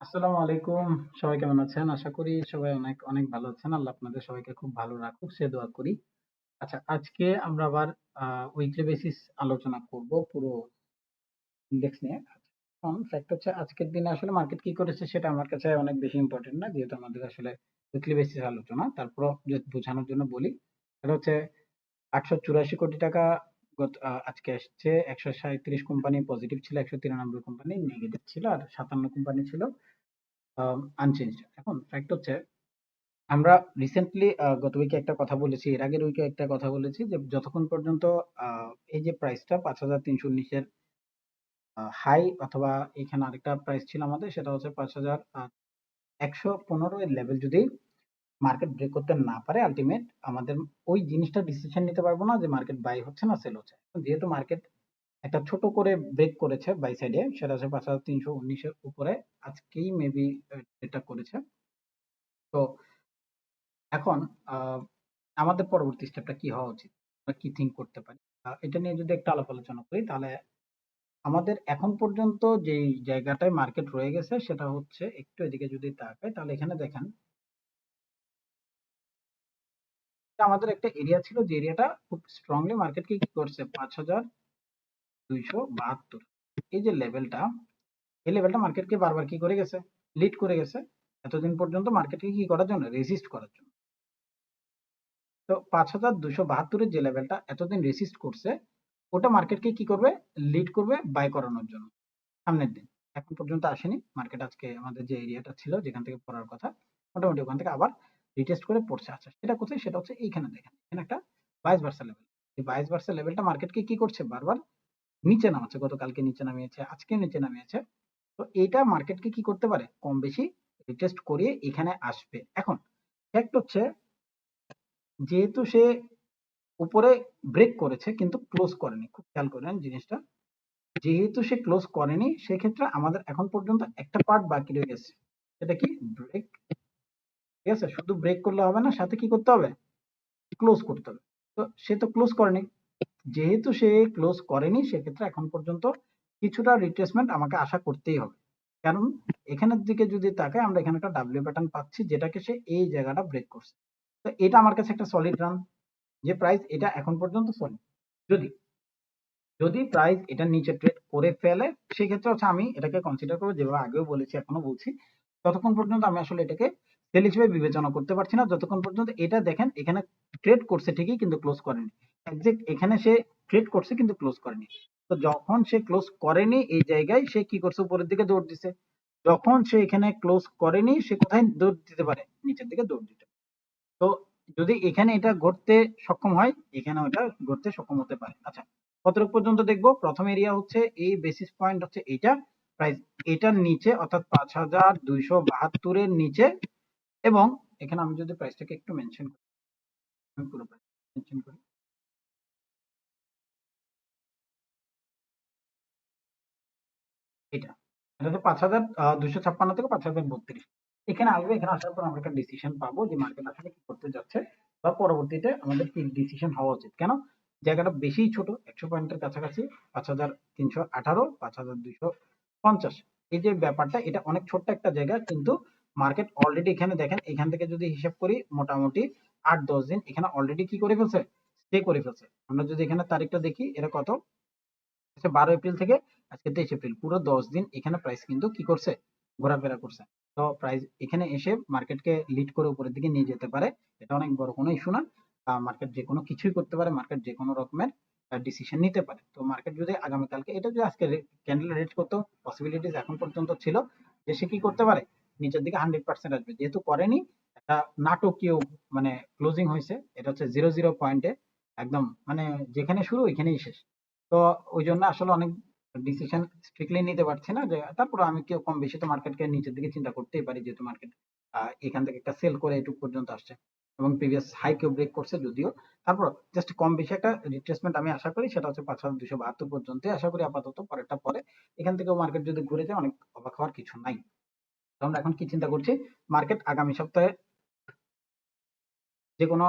আসসালামু আলাইকুম। সবাই কেমন আছেন? আশা করি সবাই অনেক অনেক ভালো আছেন। আল্লাহ আপনাদের সবাইকে খুব ভালো রাখুক সে দোয়া করি। আচ্ছা, আজকে আমরা আবার উইকলি বেসিস আলোচনা করব পুরো ইন্ডেক্স নিয়ে। এখন ফ্যাক্ট হচ্ছে আজকের দিনে আসলে মার্কেট কি করেছে সেটা আমার কাছে অনেক বেশি ইম্পর্টেন্ট না, যেহেতু আমাদের আসলে উইকলি বেসিস আলোচনা। তারপরও যদি বোঝানোর জন্য বলি, সেটা হচ্ছে ৮৮৪ কোটি টাকা আজকে এসছে। ১৩৭ কোম্পানি পজিটিভ ছিল, ১৯৩ কোম্পানি নেগেটিভ ছিল, আর ৫৭ কোম্পানি ছিল আনচেঞ্জড। এখন ফ্যাক্ট হচ্ছে আমরা রিসেন্টলি গত উইকে একটা কথা বলেছি, এর আগের উইকে একটা কথা বলেছি যে যতক্ষণ পর্যন্ত এই যে প্রাইসটা ৫,৩১৯ এর হাই, অথবা এখানে আরেকটা প্রাইস ছিল আমাদের, সেটা হচ্ছে ৫,১১৫ এর লেভেল যদি মার্কেট ব্রেক করতে না পারে, আলটিমেট আমাদের ওই জিনিসটা ডিসিশন নিতে পারবো না যে মার্কেট বাই হচ্ছে না সেল হচ্ছে। যেহেতু মার্কেট একটা ছোট করে ব্রেক করেছে বাই সাইডে, সেটা হচ্ছে ৫,৩১৯ এর উপরে আজকেই মেবি এটা করেছে। তো এখন আমাদের পরবর্তী স্টেপটা কি হওয়া উচিত? আমরা কি থিংক করতে পারি? এটা নিয়ে যদি একটু আলাপ আলোচনা করি, তাহলে আমাদের এখন পর্যন্ত যেই জায়গাটায় মার্কেট রয়ে গেছে সেটা হচ্ছে, একটু এদিকে যদি তাকাই তাহলে এখানে দেখেন যে আমাদের একটা এরিয়া ছিল, যে এরিয়াটা খুব স্ট্রংলি মার্কেটকে কি করছে, ৫,২৭২। এই যে লেভেলটা, এই লেভেলটা মার্কেটকে বারবার কি করে গেছে, লিড করে গেছে এতদিন পর্যন্ত মার্কেটকে কি করার জন্য, রেজিস্ট করার জন্য। তো ৫,২৭২ এর যে লেভেলটা এতদিন রেসিস্ট করছে, ওটা মার্কেটকে কি করবে, লিড করবে বাই করানোর জন্য সামনের দিন। এখন পর্যন্ত আসেনি মার্কেট। আজকে আমাদের যে এরিয়াটা ছিল যেখান থেকে পড়ার কথা, মোটামুটি ওখান থেকে আবার রিটেস্ট করে পড়ছে। আচ্ছা, সেটা কোথায়, সেটা হচ্ছে এইখানে দেখেন, এখানে একটা বাইস ভার্সা লেভেল। এই বাইস ভার্সা লেভেলটা মার্কেটকে কি করছে, বারবার নিচে নামাচ্ছে। গতকালকে নিচে নামিয়েছে, আজকে নিচে নামিয়েছে। তো এইটা মার্কেটকে কি করতে পারে, কম বেশি রিটেস্ট করিয়ে এখানে আসবে। এখন ফ্যাক্ট হচ্ছে, যেহেতু সে উপরে ব্রেক করেছে কিন্তু ক্লোজ করেনি, খুব খেয়াল করেন জিনিসটা, যেহেতু সে ক্লোজ করেনি সেক্ষেত্রে আমাদের এখন পর্যন্ত একটা পার্ট বাকি রয়ে গেছে, সেটা কি, ব্রেক। ঠিক আছে, শুধু ব্রেক করলে হবে না, সাথে কি করতে হবে, ক্লোজ করতে হবে। তো সে তো ক্লোজ করেনি, যেহেতু সে ক্লোজ করেনি সেক্ষেত্রে এখন পর্যন্ত কিছুটা রিট্রেসমেন্ট আমাকে আশা করতেই হবে। কারণ এখানের দিকে যদি তাকাই, আমরা এখানে একটা ডাব্লিউ প্যাটার্ন পাচ্ছি যেটাকে সে এই জায়গাটা ব্রেক করছে। তো এটা আমার কাছে একটা সলিড রান, যে প্রাইস এটা এখন পর্যন্ত সলিড। যদি যদি প্রাইস এটা নিচে ট্রেড করে ফেলে, সেক্ষেত্রে হচ্ছে আমি এটাকে কনসিডার করবো, যেভাবে আগেও বলেছি এখনো বলছি, ততক্ষণ পর্যন্ত আমি আসলে এটাকে সেল হিসেবে বিবেচনা করতে পারছি না, যতক্ষণ পর্যন্ত এটা দেখেন এখানে ট্রেড করছে ঠিকই কিন্তু ক্লোজ করেনি। একজ্যাক্ট এখানে সে ট্রেড করছে কিন্তু ক্লোজ করেনি। তো যখন সে ক্লোজ করেনি এই জায়গায়, সে কি করছে, উপরের দিকে দৌড় দিছে। যখন সে এখানে ক্লোজ করেনি, সে কোথায় দৌড় দিতে পারে, নিচের দিকে দৌড় দিতে পারে। তো যদি এখানে এটা ঘটতে সক্ষম হয়, এখানে ওটা ঘটতে সক্ষম হতে পারে। আচ্ছা, কতটুকু পর্যন্ত দেখবো, প্রথম এরিয়া হচ্ছে এই বেসিস পয়েন্ট হচ্ছে এইটা, প্রাইস এটার নিচে অর্থাৎ ৫,২৭২ এর নিচে। এবং এখানে আমি যদি প্রাইসটাকে একটু মেনশন করি, আমি পুরো প্রাইস মেনশন করি, এটা এটা হচ্ছে ৫,২৫৬ থেকে ৫,০৩২। এখানে আসবে, এখানে আসার পর আমরা একটা ডিসিশন পাবো যে মার্কেট আসলে কি করতে যাচ্ছে, বা পরবর্তীতে আমাদের কি ডিসিশন হওয়া উচিত। কেন, জায়গাটা বেশি ছোট, ১০০ পয়েন্টের কাছাকাছি, ৫,৩১৮, ৫,২৫০। এই যে ব্যাপারটা, এটা অনেক ছোট্ট একটা জায়গা, কিন্তু মার্কেট অলরেডি এখানে দেখেন, এখান থেকে যদি হিসাব করি মোটামুটি ৮-১০ দিন এখানে অলরেডি কি করে ফেলছে, স্টে করে ফেলছে। আমরা যদি এখানে তারিখটা দেখি, এটা কত, ১২ এপ্রিল থেকে আজকে ২৩ এপ্রিল, পুরো ১০ দিন এখানে প্রাইস কিন্তু কি করছে, ঘোরাফেরা করছে। তো প্রাইস এখানে এসে মার্কেটকে লিড করে উপরের দিকে নিয়ে যেতে পারে, এটা অনেক বড় কোনো ইস্যু না। মার্কেট যে কোনো কিছুই করতে পারে, মার্কেট যে কোনো রকমের ডিসিশন নিতে পারে। তো মার্কেট যদি আগামীকালকে এটা যদি আজকে ক্যান্ডেল রেড করতো, পসিবিলিটিস এখন পর্যন্ত ছিল যে সে কি করতে পারে, নিচের দিকে 100% আসবে। যেহেতু করেনি, একটা নাটকীয় মানে ক্লোজিং হয়েছে, এটা হচ্ছে 0-0 পয়েন্টে, একদম মানে যেখানে শুরু ওইখানেই শেষ। তো ওই জন্য আসলে অনেক ডিসিশন স্ট্রিক্টলি নিতে পারছি না। যে তারপর আমি কেউ কম বেশি তো মার্কেটকে নিচের দিকে চিন্তা করতেই পারি, যেহেতু মার্কেট এখান থেকে একটা সেল করে এটুকু পর্যন্ত আসছে, এবং প্রিভিয়াস হাই কেউ ব্রেক করছে যদিও। তারপর জাস্ট কম বেশি একটা রিট্রেসমেন্ট আমি আশা করি, সেটা হচ্ছে ৫,২৭২ পর্যন্ত আশা করি আপাতত, পরেরটা পরে। এখান থেকেও মার্কেট যদি ঘুরে যায়, অনেক অবাক হওয়ার কিছু নাই। তো আমরা এখন কি চিন্তা করছি, মার্কেট আগামী সপ্তাহে যে কোনো